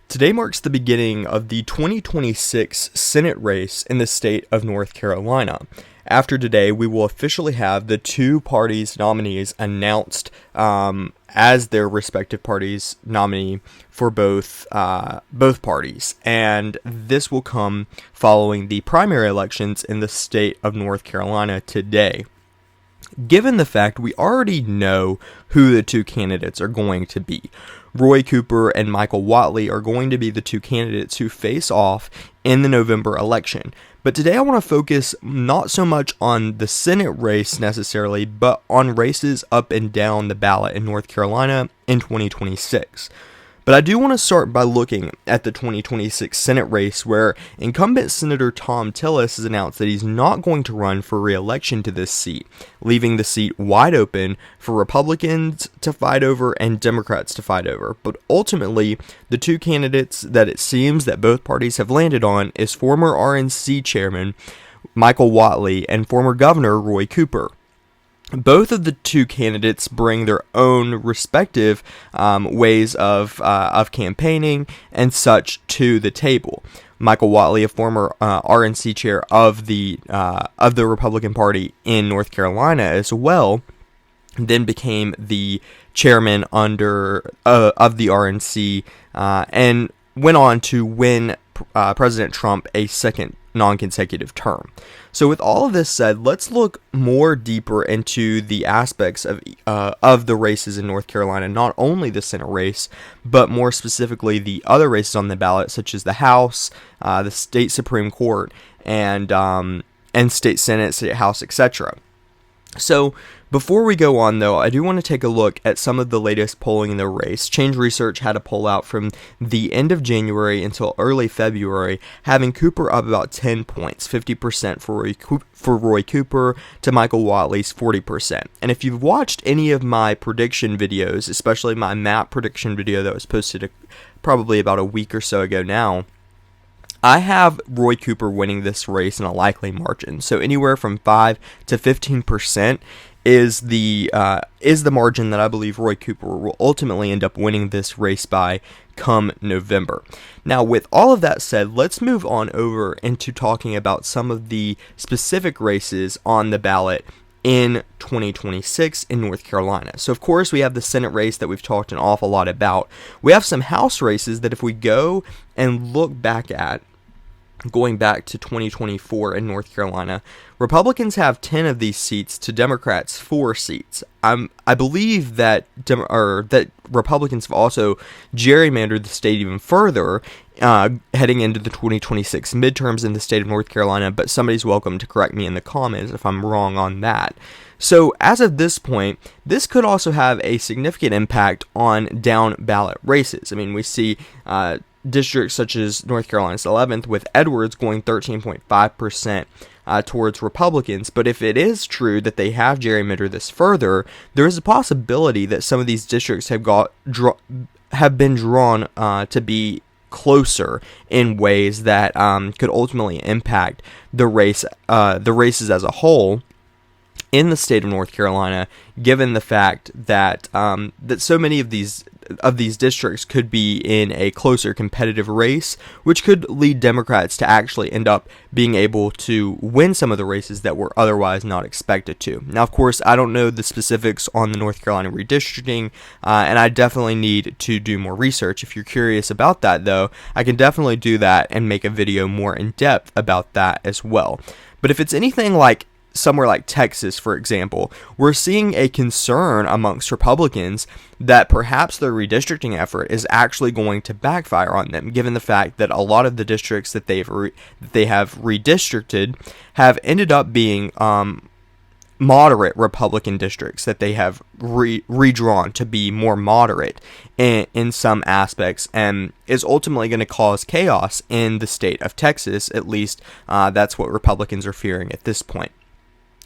Today marks the beginning of the 2026 Senate race in the state of North Carolina. After today, we will officially have the two parties' nominees announced as their respective parties' nominee for both parties, and this will come following the primary elections in the state of North Carolina today. Given the fact we already know who the two candidates are going to be, Roy Cooper and Michael Whatley are going to be the two candidates who face off in the November election. But today I want to focus not so much on the Senate race necessarily, but on races up and down the ballot in North Carolina in 2026. But I do want to start by looking at the 2026 Senate race, where incumbent Senator Thom Tillis has announced that he's not going to run for re-election to this seat, leaving the seat wide open for Republicans to fight over and Democrats to fight over. But ultimately, the two candidates that it seems that both parties have landed on is former RNC chairman Michael Whatley and former Governor Roy Cooper. Both of the two candidates bring their own respective ways of campaigning and such to the table. Michael Whatley, a former RNC chair of the Republican Party in North Carolina as well, then became the chairman of the RNC and went on to win President Trump a second non-consecutive term. So with all of this said, let's look more deeper into the aspects of the races in North Carolina, not only the Senate race, but more specifically the other races on the ballot, such as the House, the state Supreme Court, and state Senate, state House, etc. So before we go on, though, I do want to take a look at some of the latest polling in the race. Change Research had a poll out from the end of January until early February, having Cooper up about 10 points, 50% for Roy Cooper to Michael Whatley's 40%. And if you've watched any of my prediction videos, especially my map prediction video that was posted probably about a week or so ago now, I have Roy Cooper winning this race in a likely margin. So anywhere from 5 to 15% is the margin that I believe Roy Cooper will ultimately end up winning this race by come November. Now, with all of that said, let's move on over into talking about some of the specific races on the ballot in 2026 in North Carolina. So of course we have the Senate race that we've talked an awful lot about. We have some House races that if we go and look back at, going back to 2024 in North Carolina, Republicans have 10 of these seats to Democrats 4 seats. I believe that that Republicans have also gerrymandered the state even further heading into the 2026 midterms in the state of North Carolina, but somebody's welcome to correct me in the comments if I'm wrong on that. So as of this point, this could also have a significant impact on down ballot races. I mean, we see districts such as North Carolina's 11th with Edwards going 13.5% towards Republicans. But if it is true that they have gerrymandered this further, there is a possibility that some of these districts have been drawn to be closer in ways that could ultimately impact the races as a whole in the state of North Carolina, given the fact that that so many of these districts could be in a closer competitive race, which could lead Democrats to actually end up being able to win some of the races that were otherwise not expected to. Now, of course, I don't know the specifics on the North Carolina redistricting, and I definitely need to do more research. If you're curious about that, though, I can definitely do that and make a video more in depth about that as well. But if it's anything like somewhere like Texas, for example, we're seeing a concern amongst Republicans that perhaps their redistricting effort is actually going to backfire on them, given the fact that a lot of the districts that they have redistricted have ended up being moderate Republican districts that they have redrawn to be more moderate in some aspects, and is ultimately going to cause chaos in the state of Texas. At least that's what Republicans are fearing at this point.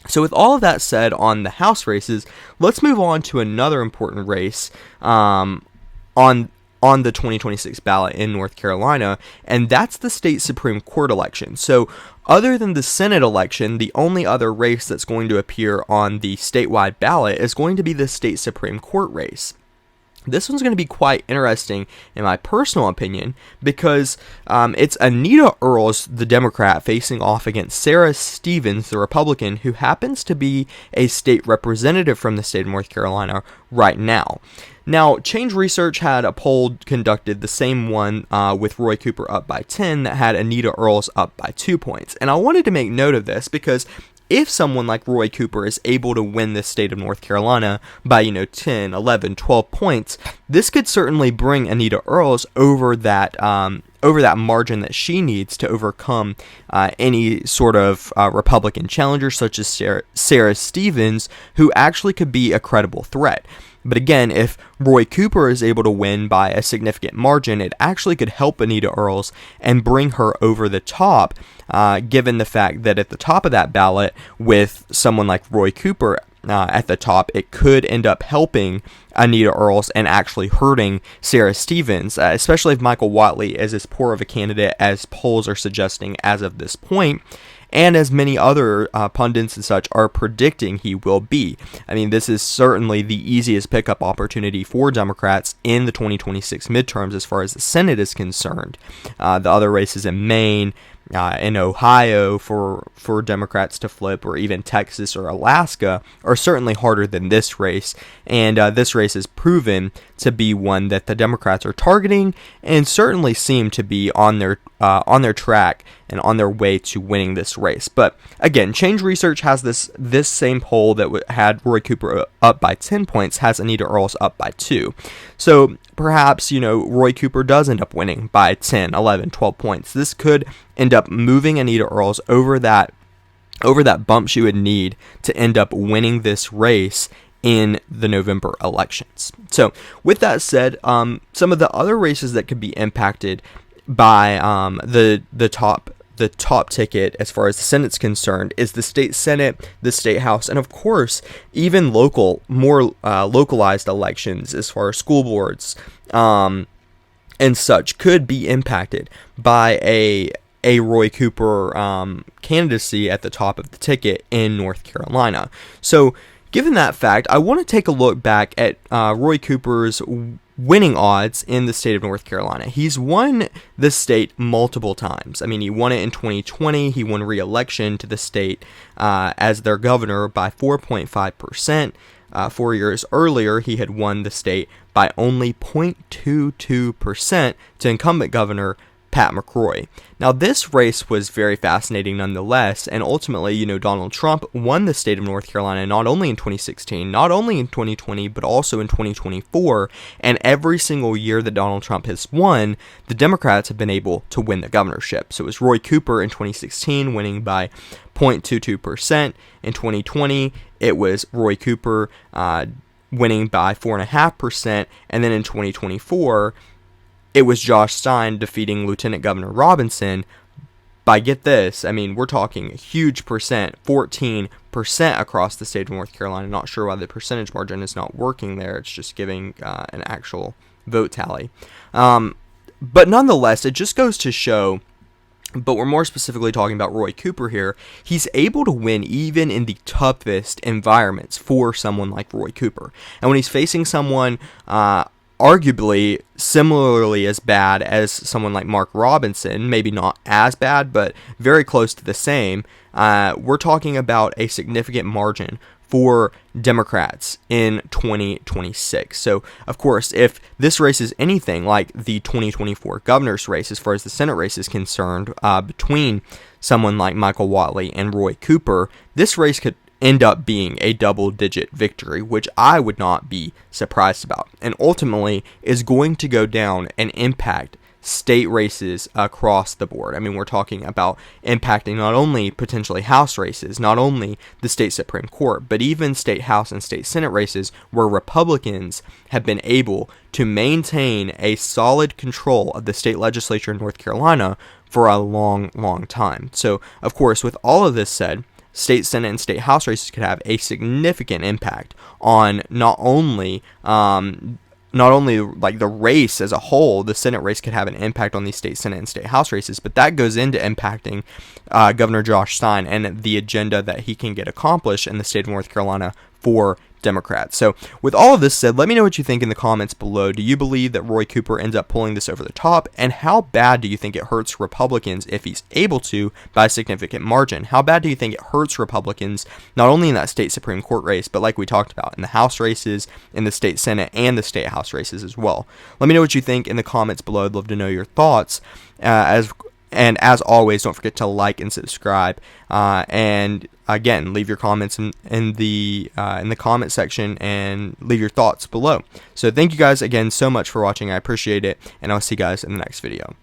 So with all of that said on the House races, let's move on to another important race on the 2026 ballot in North Carolina, and that's the state Supreme Court election. So other than the Senate election, the only other race that's going to appear on the statewide ballot is going to be the state Supreme Court race. This one's going to be quite interesting, in my personal opinion, because it's Anita Earls, the Democrat, facing off against Sarah Stevens, the Republican, who happens to be a state representative from the state of North Carolina right now. Now, Change Research had a poll conducted, the same one with Roy Cooper up by 10, that had Anita Earls up by 2 points. And I wanted to make note of this because if someone like Roy Cooper is able to win the state of North Carolina by, 10, 11, 12 points, this could certainly bring Anita Earls over that margin that she needs to overcome any sort of Republican challenger, such as Sarah Stevens, who actually could be a credible threat. But again, if Roy Cooper is able to win by a significant margin, it actually could help Anita Earls and bring her over the top, given the fact that at the top of that ballot, with someone like Roy Cooper at the top, it could end up helping Anita Earls and actually hurting Sarah Stevens, especially if Michael Whatley is as poor of a candidate as polls are suggesting as of this point, and as many other pundits and such are predicting he will be. I mean, this is certainly the easiest pickup opportunity for Democrats in the 2026 midterms as far as the Senate is concerned. The other races in Maine, in Ohio for Democrats to flip, or even Texas or Alaska, are certainly harder than this race, and this race is proven to be one that the Democrats are targeting and certainly seem to be on their track and on their way to winning this race. But again, Change Research has this same poll that had Roy Cooper up by 10 points, has Anita Earls up by 2. So perhaps, Roy Cooper does end up winning by 10, 11, 12 points. This could end up moving Anita Earls over that bump she would need to end up winning this race in the November elections. So with that said, some of the other races that could be impacted by the top ticket as far as the Senate's concerned is the state Senate, the state House, and of course even more localized elections as far as school boards and such could be impacted by a Roy Cooper candidacy at the top of the ticket in North Carolina. So given that fact, I want to take a look back at Roy Cooper's winning odds in the state of North Carolina. He's won the state multiple times. I mean, he won it in 2020. He won re-election to the state as their governor by 4.5%. 4 years earlier, he had won the state by only 0.22% to incumbent governor Pat McCrory. Now, this race was very fascinating nonetheless, and ultimately, Donald Trump won the state of North Carolina not only in 2016, not only in 2020, but also in 2024, and every single year that Donald Trump has won, the Democrats have been able to win the governorship. So it was Roy Cooper in 2016 winning by 0.22%. In 2020, it was Roy Cooper winning by 4.5%, and then in 2024, it was Josh Stein defeating Lieutenant Governor Robinson by, get this, I mean, we're talking a huge percent, 14% across the state of North Carolina. Not sure why the percentage margin is not working there. It's just giving an actual vote tally. But nonetheless, it just goes to show, but we're more specifically talking about Roy Cooper here, he's able to win even in the toughest environments for someone like Roy Cooper. And when he's facing someone arguably similarly as bad as someone like Mark Robinson, maybe not as bad, but very close to the same, we're talking about a significant margin for Democrats in 2026. So, of course, if this race is anything like the 2024 governor's race, as far as the Senate race is concerned, between someone like Michael Whatley and Roy Cooper, this race could end up being a double-digit victory, which I would not be surprised about, and ultimately is going to go down and impact state races across the board. I mean, we're talking about impacting not only potentially House races, not only the state Supreme Court, but even state House and state Senate races where Republicans have been able to maintain a solid control of the state legislature in North Carolina for a long, long time. So, of course, with all of this said, state Senate and state House races could have a significant impact on not only like the race as a whole. The Senate race could have an impact on these state Senate and state House races, but that goes into impacting Governor Josh Stein and the agenda that he can get accomplished in the state of North Carolina for Democrats. So with all of this said, let me know what you think in the comments below. Do you believe that Roy Cooper ends up pulling this over the top? And how bad do you think it hurts Republicans if he's able to by a significant margin? How bad do you think it hurts Republicans, not only in that state Supreme Court race, but like we talked about, in the House races, in the state Senate, and the state House races as well? Let me know what you think in the comments below. I'd love to know your thoughts. And as always, don't forget to like and subscribe. And again, leave your comments in the comment section and leave your thoughts below. So thank you guys again so much for watching. I appreciate it, and I'll see you guys in the next video.